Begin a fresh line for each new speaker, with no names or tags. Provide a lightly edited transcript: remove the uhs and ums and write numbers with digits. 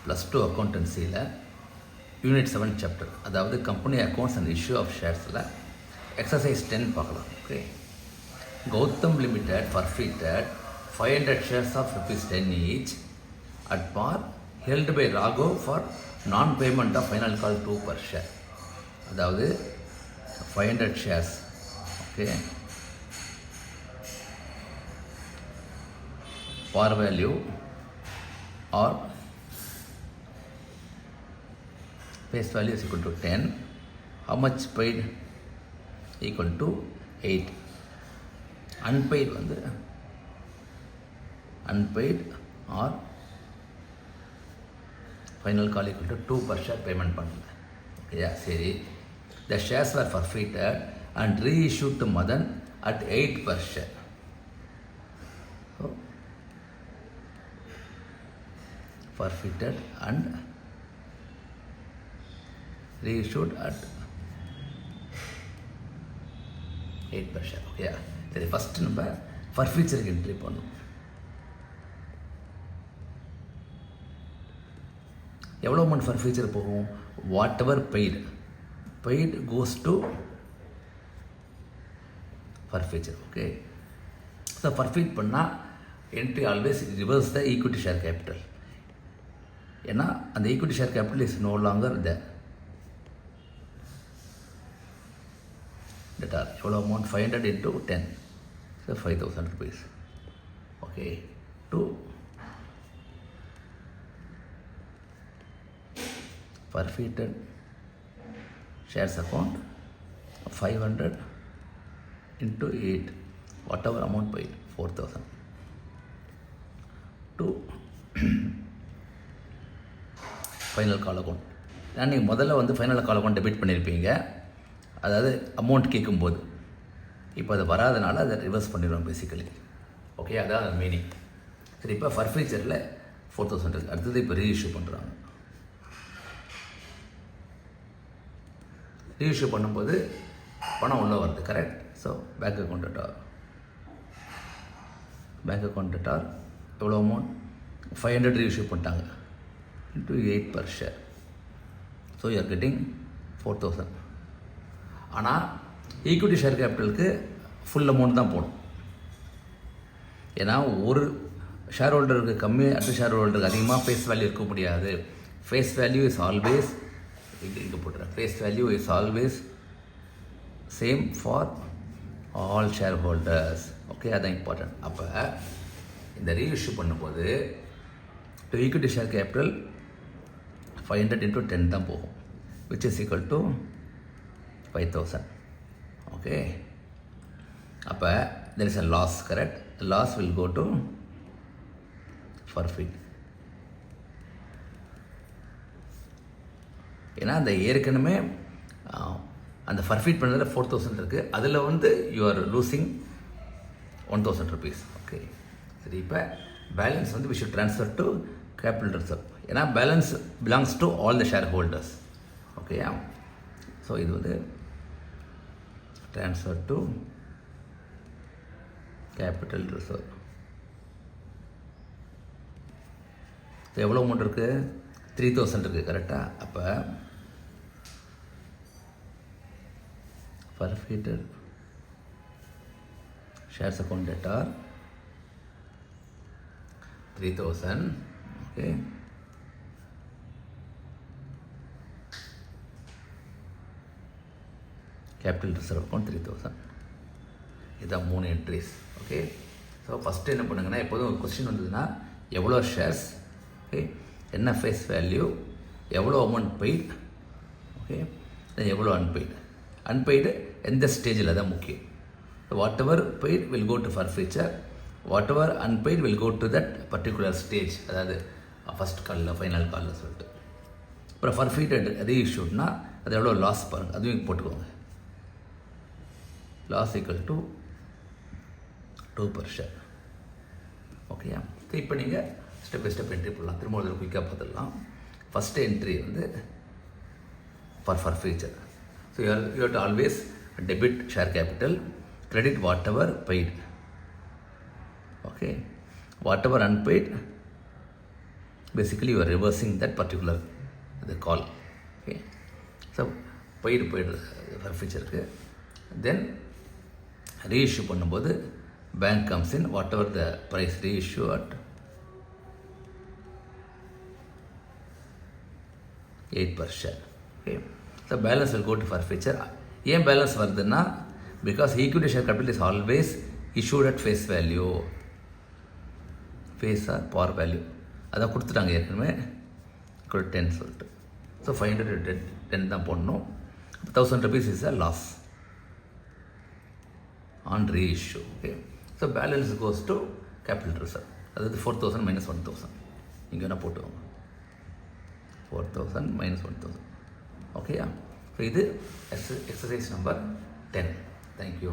+2 அக்கௌண்டன்சியில் unit 7 chapter, அதாவது company accounts and issue of ஷேர்ஸில் எக்ஸசைஸ் 10 பார்க்கலாம். Okay, Gautham limited forfeited 500 shares of ₹10 each at par held by Raghav for non-payment of final call 2 per share. அதாவது 500 shares. Okay, par value or face value is equal to 10. How much paid? Equal to 8. Unpaid வந்து unpaid or final call equal to 2 per share payment பண்ணல. ஓகேயா, சரி. The shares were forfeited and reissued to Madan at 8 per share. So, forfeited and reissued at 8 per share. ஓகேயா, சரி. First நம்ம ஃபர்ஃபீச்சருக்கு entry பண்ணணும். எவ்வளோ amount forfeiture போகும்? Whatever paid goes to forfeiture. Okay, so forfeit பண்ணால் entry always reverse the equity share capital. ஏன்னா அந்த equity share capital is no longer that are எவ்வளோ amount? 500 into 10, so 5,000 rupees. Okay, to forfeited shares account 500 into 8, whatever amount paid, 4,000 to final call account. நான் நீங்கள் முதல்ல வந்து final கால் account debit பண்ணியிருப்பீங்க, அதாவது amount கேட்கும்போது. இப்போ அது வராதனால அதை ரிவர்ஸ் பண்ணிடுவோம் பேசிக்கலி. ஓகே, அதான் அது மீனிங். சரி, இப்போ ஃபர்ஃபீச்சரில் 4,000 இருக்குது. அடுத்தது இப்போ ரீஇஷ்யூ பண்ணுறாங்க. ரீஇஷ்யூ பண்ணும்போது பணம் உள்ளே வருது, correct. So bank account debtor எவ்வளோ அமௌண்ட்? 500 ரீஇஷ்யூ பண்ணிட்டாங்க into 8 per share. So you are getting 4,000. ஆனால் ஈக்விட்டி ஷேர் கேபிட்டலுக்கு ஃபுல் அமௌண்ட் தான் போடும். ஏன்னா ஒரு ஷேர் ஹோல்டருக்கு கம்மி, அடுத்த ஷேர் ஹோல்டருக்கு அதிகமாக ஃபேஸ் வேல்யூ இருக்க முடியாது. ஃபேஸ் வேல்யூ இஸ் ஆல்வேஸ் இங்கே போட்டுறேன். Face value is always same for all shareholders. Okay, அதான் இம்பார்ட்டன்ட். அப்போ இந்த ரீஇஷ்யூ பண்ணும்போது to equity share capital 500 into 10 தான் போகும், which is equal to 5,000. Okay, அப்போ there is a loss, correct. Loss will go to forfeit. ஏன்னா அந்த ஏற்கனவே அந்த ஃபர்ஃபீட் பண்ணதில் 4,000 இருக்குது, அதில் வந்து you are losing 1,000 rupees. Okay, சரி. இப்போ பேலன்ஸ் வந்து we should transfer to capital reserve. ஏன்னா balance belongs to all the share holders. ஓகேயா, ஸோ இது வந்து transfer to capital reserve. So எவ்வளோ அமௌண்ட் இருக்குது? 3,000 இருக்குது, கரெக்டாக. அப்போ forfeited shares account debtor 3,000. Okay, capital reserve account 3,000. இதான் 3 என்ட்ரிஸ். ஓகே, ஸோ ஃபஸ்ட்டு என்ன பண்ணுங்கன்னா, எப்போதும் ஒரு கொஸ்டின் வந்ததுன்னா எவ்வளோ ஷேர்ஸ், ஓகே, என்ன ஃபேஸ் வேல்யூ, எவ்வளோ அமௌண்ட் பெய்ட், ஓகே, எவ்வளோ அன்பெய்டு எந்த ஸ்டேஜில் தான் முக்கியம். Whatever paid will go to forfeiture, whatever unpaid will go to that particular stage, அதாவது ஃபஸ்ட் காலில் ஃபைனல் காலில் சொல்லிட்டு. அப்புறம் ஃபர்ஃபீட்டட் ரீஇஷ்யூட்னா அது எவ்வளோ லாஸ் பாருங்கள், அதுவும் போட்டுக்கோங்க. Loss equal to 2 per share. ஓகேயா, இப்போ நீங்கள் ஸ்டெப் பை ஸ்டெப் என்ட்ரி பண்ணலாம். திரும்ப ஒரு குயிக்காக பார்த்துடலாம். ஃபஸ்ட்டு என்ட்ரி வந்து for ஃபர்ஃபீச்சர். So you have to always debit share capital, credit whatever paid. Okay, whatever unpaid basically you are reversing that particular the call. Okay, so போயிடுது ஃபர்ஃபிச்சருக்கு. Then reissue பண்ணும்போது bank comes in whatever the price reissue at 8 per share. Okay, so balance will go to forfeiture. ஏன் balance வருதுன்னா because equity share capital is always issued at face value, face or par value. அதான் கொடுத்துட்டாங்க ஏற்கனவே 10 சொல்லிட்டு. So 510 தான் போடணும். 1000 rupees is a loss on reissue. Okay, so balance goes to capital reserve. அதாவது 4000 minus 1000 இங்கே வேணால் போட்டுக்கோங்க. 4000 minus 1000. ஓகேயா? ஸோ இது எக்ஸசைஸ் நம்பர் 10. தேங்க்யூ.